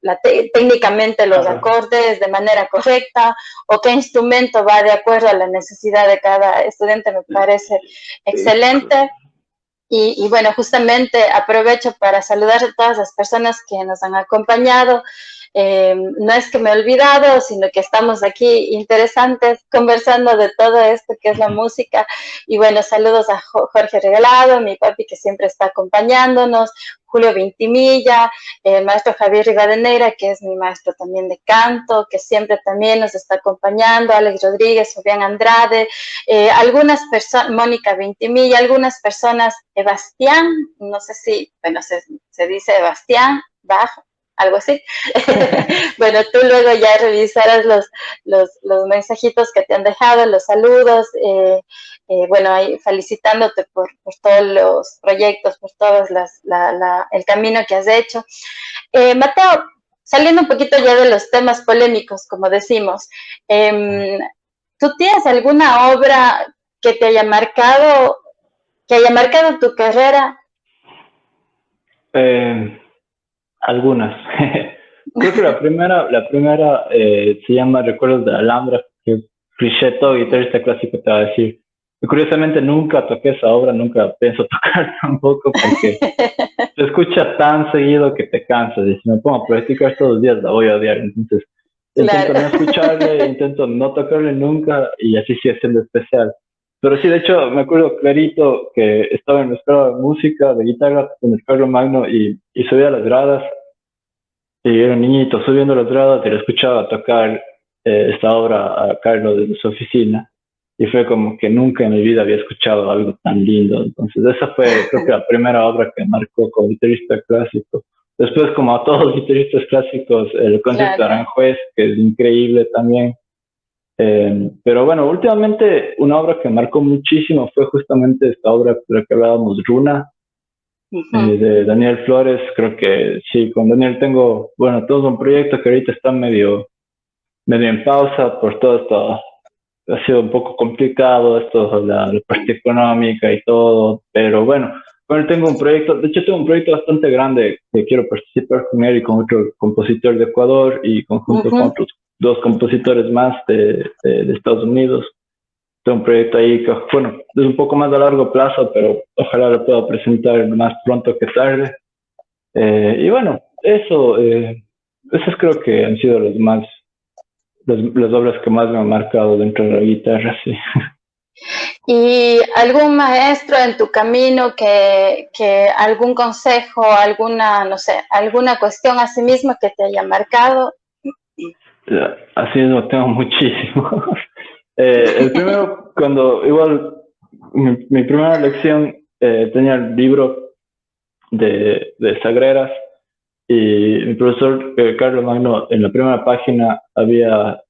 técnicamente los acordes de manera correcta, o qué instrumento va de acuerdo a la necesidad de cada estudiante, me parece excelente. Y bueno, justamente aprovecho para saludar a todas las personas que nos han acompañado. No es que me he olvidado, sino que estamos aquí interesantes conversando de todo esto que es la música. Y bueno, saludos a Jorge Regalado, mi papi que siempre está acompañándonos, Julio Vintimilla, el maestro Javier Rivadeneira, que es mi maestro también de canto, que siempre también nos está acompañando, Alex Rodríguez, Fabián Andrade, algunas personas, Mónica Vintimilla, algunas personas, Sebastián, no sé si, bueno, se dice Sebastián, bajo, algo así. Bueno, tú luego ya revisarás los mensajitos que te han dejado, los saludos, bueno, ahí felicitándote por todos los proyectos, por todos el camino que has hecho. Mateo, saliendo un poquito ya de los temas polémicos, como decimos, ¿tú tienes alguna obra que te haya marcado tu carrera? Algunas. Creo que la primera se llama Recuerdos de la Alhambra, que cliché todo guitarrista clásico te va a decir. Y curiosamente nunca toqué esa obra, nunca pienso tocar tampoco, porque se escucha tan seguido que te cansas. Y si me pongo a practicar todos los días, la voy a odiar. Entonces, intento no escucharle, intento no tocarle nunca, y así sigue siendo especial. Pero sí, de hecho, me acuerdo clarito que estaba en la escuela de música, de guitarra, con el Carlos Magno, y subía a las gradas, y era un niñito subiendo las gradas y le escuchaba tocar esta obra a Carlos desde su oficina. Y fue como que nunca en mi vida había escuchado algo tan lindo. Entonces, esa fue, creo que la primera obra que marcó como guitarrista clásico. Después, como a todos los guitarristas clásicos, el concierto de Aranjuez, que es increíble también. Pero bueno, últimamente una obra que marcó muchísimo fue justamente esta obra de la que hablábamos, Runa, de Daniel Flores. Creo que sí, con Daniel tengo, bueno, todo un proyecto que ahorita está medio en pausa por todo esto. Ha sido un poco complicado esto, la parte económica y todo, pero bueno, tengo un proyecto, de hecho tengo un proyecto bastante grande que quiero participar con él y con otro compositor de Ecuador y conjunto con otros dos compositores más de Estados Unidos. Tengo un proyecto ahí que, bueno, es un poco más a largo plazo, pero ojalá lo pueda presentar más pronto que tarde. Y bueno, esos creo que han sido las obras que más me han marcado dentro de la guitarra, sí. ¿Y algún maestro en tu camino que algún consejo, no sé, alguna cuestión a sí mismo que te haya marcado? Así mismo tengo muchísimo. El primero, cuando igual mi primera lección tenía el libro de Sagreras, y mi profesor Carlos Magno en la primera página había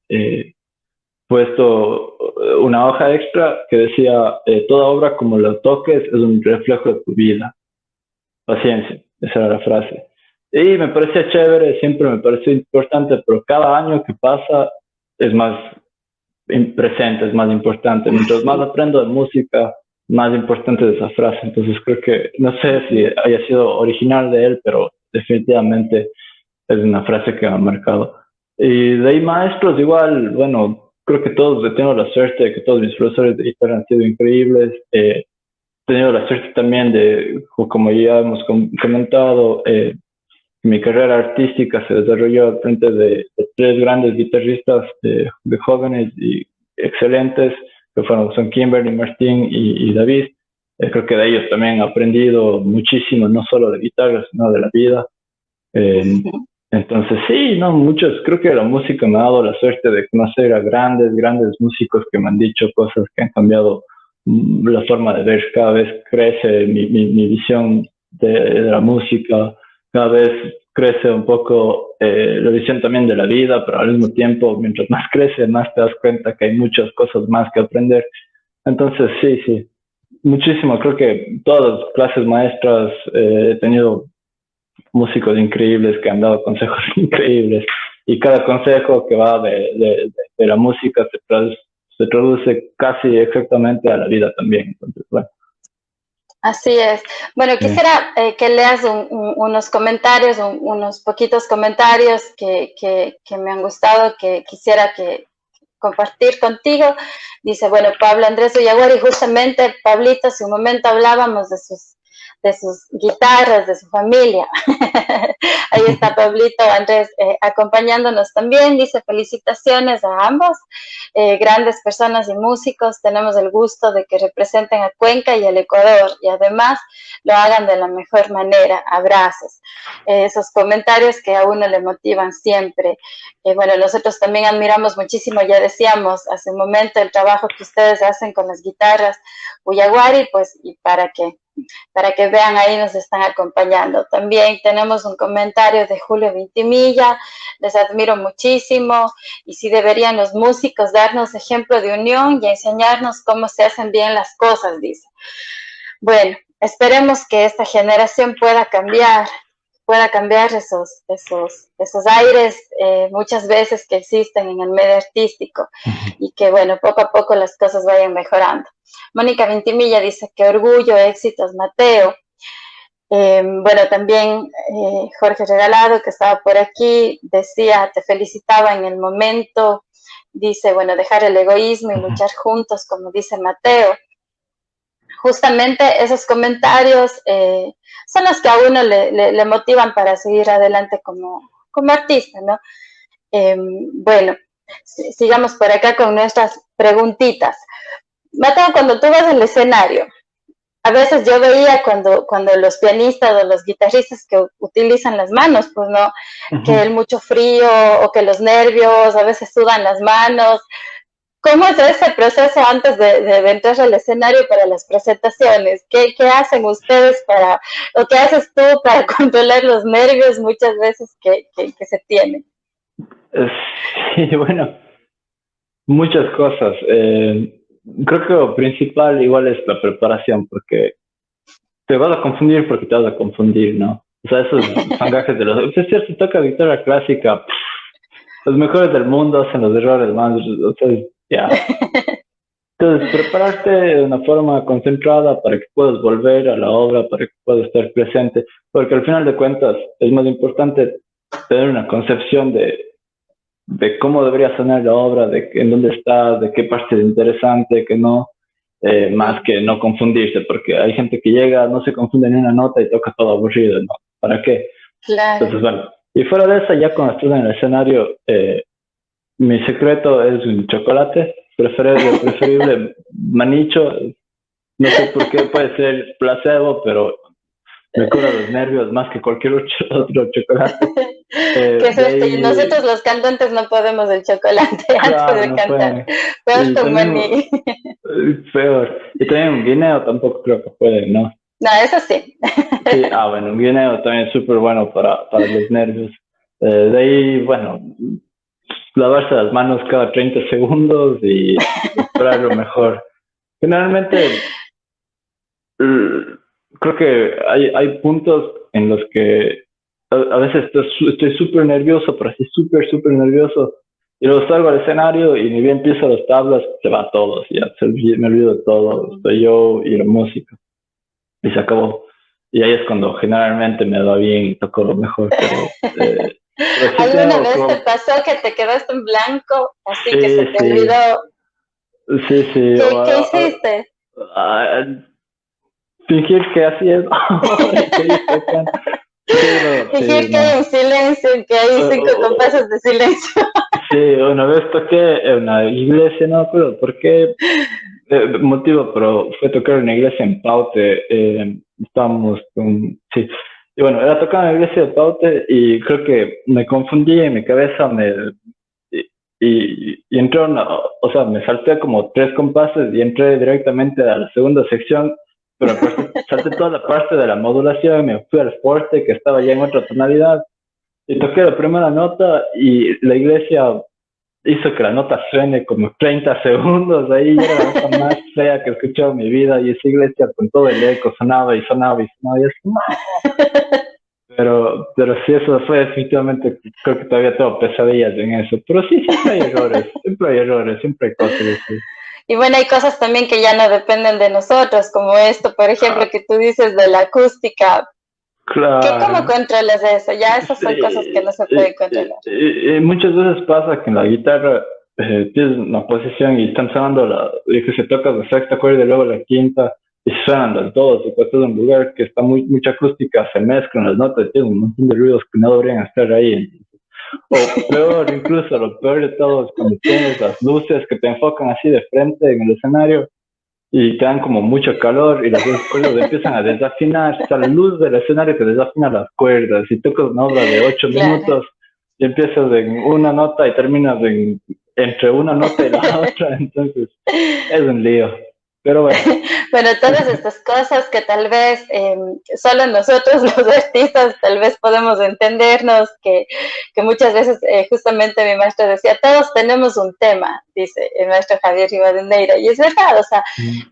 puesto una hoja extra que decía toda obra como la toques es un reflejo de tu vida. Paciencia, esa era la frase. Y me parecía chévere, siempre me pareció importante, pero cada año que pasa es más presente, es más importante. Mientras más aprendo de música, más importante es esa frase. Entonces creo que, no sé si haya sido original de él, pero definitivamente es una frase que me ha marcado. Y de ahí maestros igual, bueno, creo que todos, tengo la suerte de que todos mis profesores de guitarra han sido increíbles. He tenido la suerte también de, como ya hemos comentado, mi carrera artística se desarrolló frente de tres grandes guitarristas de jóvenes y excelentes, que son Kimberly, Martín y David. Creo que de ellos también he aprendido muchísimo, no solo de guitarra, sino de la vida. Entonces, sí, no, creo que la música me ha dado la suerte de conocer a grandes músicos que me han dicho cosas que han cambiado la forma de ver. Cada vez crece mi visión de la música, cada vez crece un poco la visión también de la vida, pero al mismo tiempo, mientras más crece, más te das cuenta que hay muchas cosas más que aprender. Entonces, sí, muchísimo. Creo que todas las clases maestras he tenido músicos increíbles que han dado consejos increíbles, y cada consejo que va de la música se traduce casi exactamente a la vida también. Entonces, bueno. Así es. Bueno, Sí. quisiera que leas unos comentarios, unos poquitos comentarios que me han gustado, que quisiera que compartir contigo. Dice, bueno, Pablo Andrés Ullaguari, justamente, Pablito, hace un momento hablábamos de sus guitarras, de su familia. Ahí está Pablito Andrés acompañándonos también. Dice, felicitaciones a ambos, grandes personas y músicos. Tenemos el gusto de que representen a Cuenca y al Ecuador y además lo hagan de la mejor manera. Abrazos. Esos comentarios que a uno le motivan siempre. Bueno, nosotros también admiramos muchísimo, ya decíamos hace un momento, el trabajo que ustedes hacen con las guitarras Ullaguari, pues, y para que vean, ahí nos están acompañando. También tenemos un comentario de Julio Vintimilla, les admiro muchísimo, y sí deberían los músicos darnos ejemplo de unión y enseñarnos cómo se hacen bien las cosas, dice. Bueno, esperemos que esta generación pueda cambiar esos aires muchas veces que existen en el medio artístico y que, bueno, poco a poco las cosas vayan mejorando. Mónica Ventimilla dice que orgullo, éxitos, Mateo. Bueno, también Jorge Regalado, que estaba por aquí, decía, te felicitaba en el momento, dice, bueno, dejar el egoísmo y luchar juntos, como dice Mateo. Justamente esos comentarios son los que a uno le motivan para seguir adelante como artista, ¿no? Bueno, sigamos por acá con nuestras preguntitas. Mateo, cuando tú vas al escenario, a veces yo veía cuando los pianistas o los guitarristas que utilizan las manos, pues no, que el mucho frío o que los nervios, a veces sudan las manos. ¿Cómo es ese proceso antes de entrar al escenario para las presentaciones? ¿Qué hacen ustedes o qué haces tú para controlar los nervios muchas veces que se tienen? Sí, bueno, muchas cosas. Creo que lo principal igual es la preparación, porque te vas a confundir porque te vas a confundir, ¿no? O sea, esos son gajes de los... Es cierto, toca guitarra clásica, los mejores del mundo hacen los errores más, o sea, ya. Entonces, prepararte de una forma concentrada para que puedas volver a la obra, para que puedas estar presente, porque al final de cuentas es más importante tener una concepción de cómo debería sonar la obra, de en dónde está, de qué parte es interesante, que no, más que no confundirse, porque hay gente que llega, no se confunde en una nota y toca todo aburrido, ¿no? ¿Para qué? Claro. Entonces, bueno, y fuera de eso, ya cuando estás en el escenario, mi secreto es un chocolate, preferible manicho, no sé por qué puede ser placebo, pero me cura los nervios más que cualquier otro chocolate. ¿Qué es esto? Y nosotros los cantantes no podemos el chocolate Claro, antes de no cantar. pueden. Peor Y con también, maní. peor. Y también un guineo tampoco creo que puede, ¿no? No, eso sí. Sí, bueno, un guineo también es súper bueno para los nervios. De ahí, bueno, lavarse las manos cada 30 segundos y esperar lo mejor. Generalmente, creo que hay puntos en los que a veces estoy súper nervioso, pero así súper nervioso. Y luego salgo al escenario y ni bien empiezo las tablas, se va todo, ya me olvido de todo, estoy yo y la música, y se acabó. Y ahí es cuando generalmente me va bien y toco lo mejor, pero sí ¿Alguna tengo vez te como... pasó que te quedaste en blanco, así que se Sí, te sí, olvidó? sí, ¿Qué hiciste? a fingir que así es, y seguir tocando. Sí, no, Fingir sí, que hay no. un silencio, que hay 5 compases de silencio. Sí, una vez toqué en una iglesia, no me acuerdo por qué motivo, pero fue tocar en una iglesia en Paute. Estábamos con. Sí. Y bueno, era tocar en la iglesia de Paute y creo que me confundí en mi cabeza, y entré, o sea, me salté como 3 compases y entré directamente a la segunda sección, pero salté toda la parte de la modulación y me fui al fuerte que estaba ya en otra tonalidad. Y toqué la primera nota y la iglesia hizo que la nota suene como 30 segundos. Ahí era la nota más fea que he escuchado en mi vida. Y esa iglesia con todo el eco sonaba y sonaba y sonaba. Y es, no. Pero sí, eso fue definitivamente, creo que todavía tengo pesadillas en eso. Pero sí, siempre hay errores, siempre hay cosas así. Y bueno, hay cosas también que ya no dependen de nosotros, como esto, por ejemplo, que tú dices de la acústica. ¿Cómo Claro. controlas eso? Ya esas Sí, son cosas que no se pueden controlar. muchas veces pasa que en la guitarra tienes una posición y están sonando y que se toca la sexta cuerda y luego la quinta y suenan las dos y cuando estás en un lugar que está mucha acústica se mezclan las notas y tienes un montón de ruidos que no deberían estar ahí. O peor, incluso lo peor de todo es cuando tienes las luces que te enfocan así de frente en el escenario y te dan como mucho calor y las dos cuerdas empiezan a desafinar, o sea, la luz del escenario te desafina las cuerdas y tocas una obra de 8 Claro. minutos y empiezas en una nota y terminas entre una nota y la otra, entonces es un lío, pero bueno. Bueno, todas estas cosas que tal vez solo nosotros los artistas tal vez podemos entendernos, que muchas veces justamente mi maestro decía, todos tenemos un tema, dice el maestro Javier Rivadeneira, y es verdad, o sea,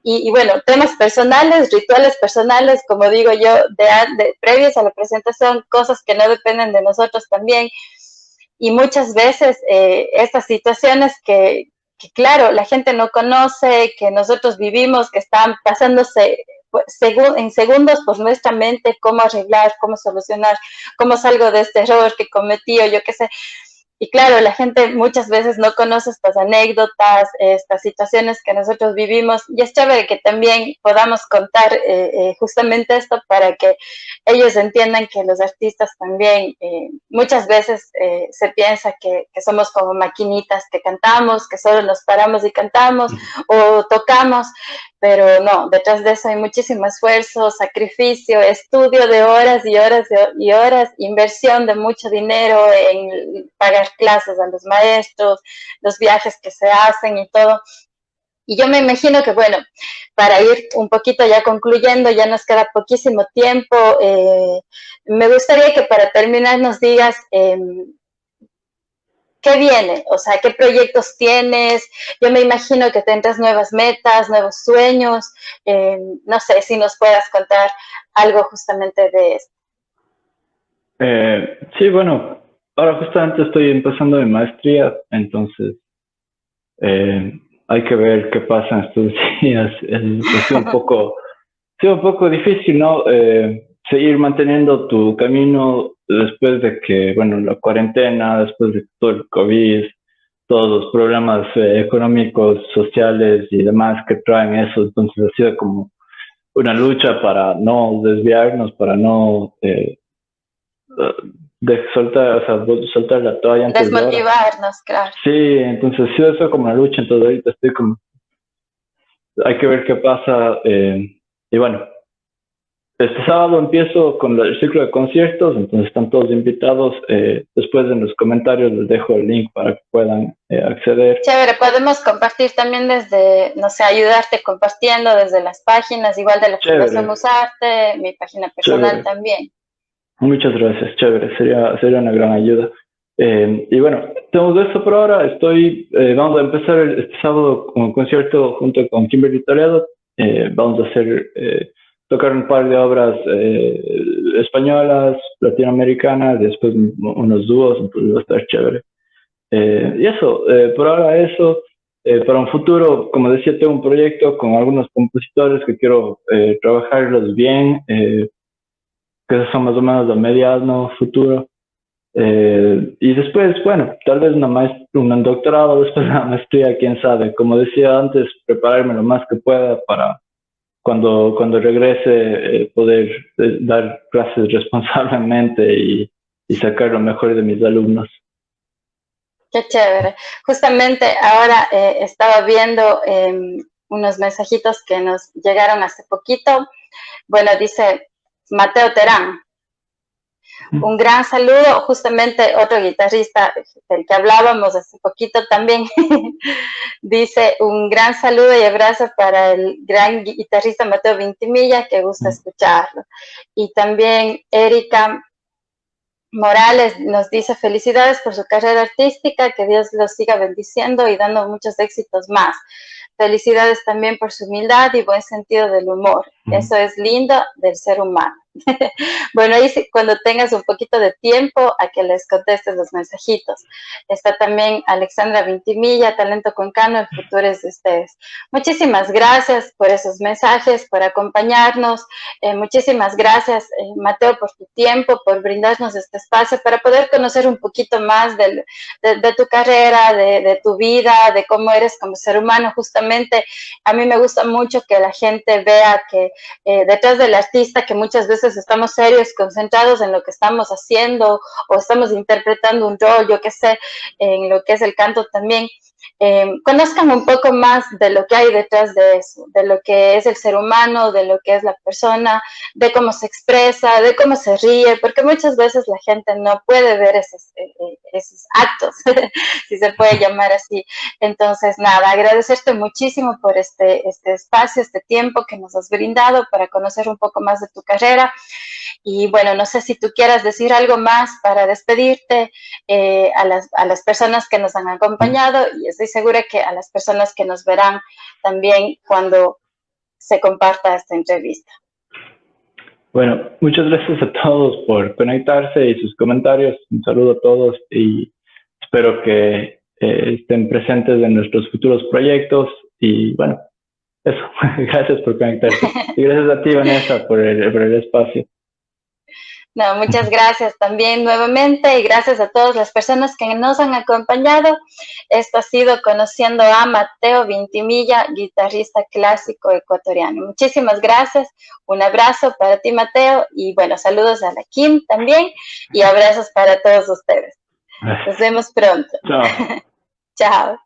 y bueno, temas personales, rituales personales, como digo yo, previos a la presentación, cosas que no dependen de nosotros también, y muchas veces estas situaciones que claro, la gente no conoce, que nosotros vivimos, que están pasándose pues, en segundos por nuestra mente, cómo arreglar, cómo solucionar, cómo salgo de este error que cometí o yo qué sé. Y claro, la gente muchas veces no conoce estas anécdotas, estas situaciones que nosotros vivimos, y es chévere que también podamos contar justamente esto para que ellos entiendan que los artistas también muchas veces se piensa que somos como maquinitas, que cantamos, que solo nos paramos y cantamos o tocamos, pero no, detrás de eso hay muchísimo esfuerzo, sacrificio, estudio de horas y horas y horas, inversión de mucho dinero en pagar clases a los maestros, los viajes que se hacen y todo. Y yo me imagino que, bueno, para ir un poquito ya concluyendo, ya nos queda poquísimo tiempo, me gustaría que para terminar nos digas ¿qué viene? O sea, ¿qué proyectos tienes? Yo me imagino que tendrás nuevas metas, nuevos sueños. No sé si nos puedas contar algo justamente de esto. Sí, bueno, ahora justamente estoy empezando mi maestría, entonces eh, hay que ver qué pasa en estos días. Es un poco difícil, ¿no? Seguir manteniendo tu camino después de que, bueno, la cuarentena, después de todo el COVID, todos los problemas económicos, sociales y demás que traen eso. Entonces ha sido como una lucha para no desviarnos, para no soltar, o sea, soltar la toalla antes de ahora. Desmotivarnos, claro. Sí, entonces ha sido eso como una lucha, entonces ahorita estoy como, hay que ver qué pasa. Y bueno, este sábado empiezo con el ciclo de conciertos, entonces están todos invitados. Después en los comentarios les dejo el link para que puedan acceder. Chévere, podemos compartir también desde, no sé, ayudarte compartiendo desde las páginas, igual de la Fundación Chévere, Usarte, mi página personal chévere. también. Muchas gracias, chévere, sería una gran ayuda. Y bueno, tenemos eso por ahora. Vamos a empezar este sábado con un concierto junto con Kimberly Toledo. Vamos a tocar un par de obras españolas, latinoamericanas, después unos dúos, entonces va a estar chévere. Y eso, por ahora eso. Para un futuro, como decía, tengo un proyecto con algunos compositores que quiero trabajarlos bien, que son más o menos a mediano futuro. Y después, bueno, tal vez un doctorado, después una maestría, quién sabe. Como decía antes, prepararme lo más que pueda para cuando regrese poder dar clases responsablemente y sacar lo mejor de mis alumnos. Qué chévere. Justamente ahora estaba viendo unos mensajitos que nos llegaron hace poquito. Bueno, dice Mateo Terán, un gran saludo, justamente otro guitarrista del que hablábamos hace poquito también, dice un gran saludo y abrazo para el gran guitarrista Mateo Vintimilla, que gusta escucharlo. Y también Erika Morales nos dice felicidades por su carrera artística, que Dios los siga bendiciendo y dando muchos éxitos más. Felicidades también por su humildad y buen sentido del humor. Eso es lindo del ser humano. Bueno, ahí sí, cuando tengas un poquito de tiempo a que les contestes los mensajitos. Está también Alexandra Vintimilla, Talento Concano, el futuro es de ustedes. Muchísimas gracias por esos mensajes, por acompañarnos. Muchísimas gracias, Mateo, por tu tiempo, por brindarnos este espacio para poder conocer un poquito más de tu carrera, de tu vida, de cómo eres como ser humano. Justamente a mí me gusta mucho que la gente vea que detrás del artista, que muchas veces estamos serios, concentrados en lo que estamos haciendo o estamos interpretando un rol, yo qué sé, en lo que es el canto también, conozcan un poco más de lo que hay detrás de eso, de lo que es el ser humano, de lo que es la persona, de cómo se expresa, de cómo se ríe, porque muchas veces la gente no puede ver esos actos, si se puede llamar así. Entonces, nada, agradecerte muchísimo por este espacio, este tiempo que nos has brindado para conocer un poco más de tu carrera. Y bueno, no sé si tú quieras decir algo más para despedirte a las personas que nos han acompañado y estoy segura que a las personas que nos verán también cuando se comparta esta entrevista. Bueno, muchas gracias a todos por conectarse y sus comentarios. Un saludo a todos y espero que estén presentes en nuestros futuros proyectos. Y bueno, eso. Gracias por conectarse. Y gracias a ti, Vanessa, por el espacio. No, muchas gracias también nuevamente y gracias a todas las personas que nos han acompañado. Esto ha sido Conociendo a Mateo Vintimilla, guitarrista clásico ecuatoriano. Muchísimas gracias, un abrazo para ti, Mateo, y bueno, saludos a la Kim también y abrazos para todos ustedes. Nos vemos pronto. Chao. Chao.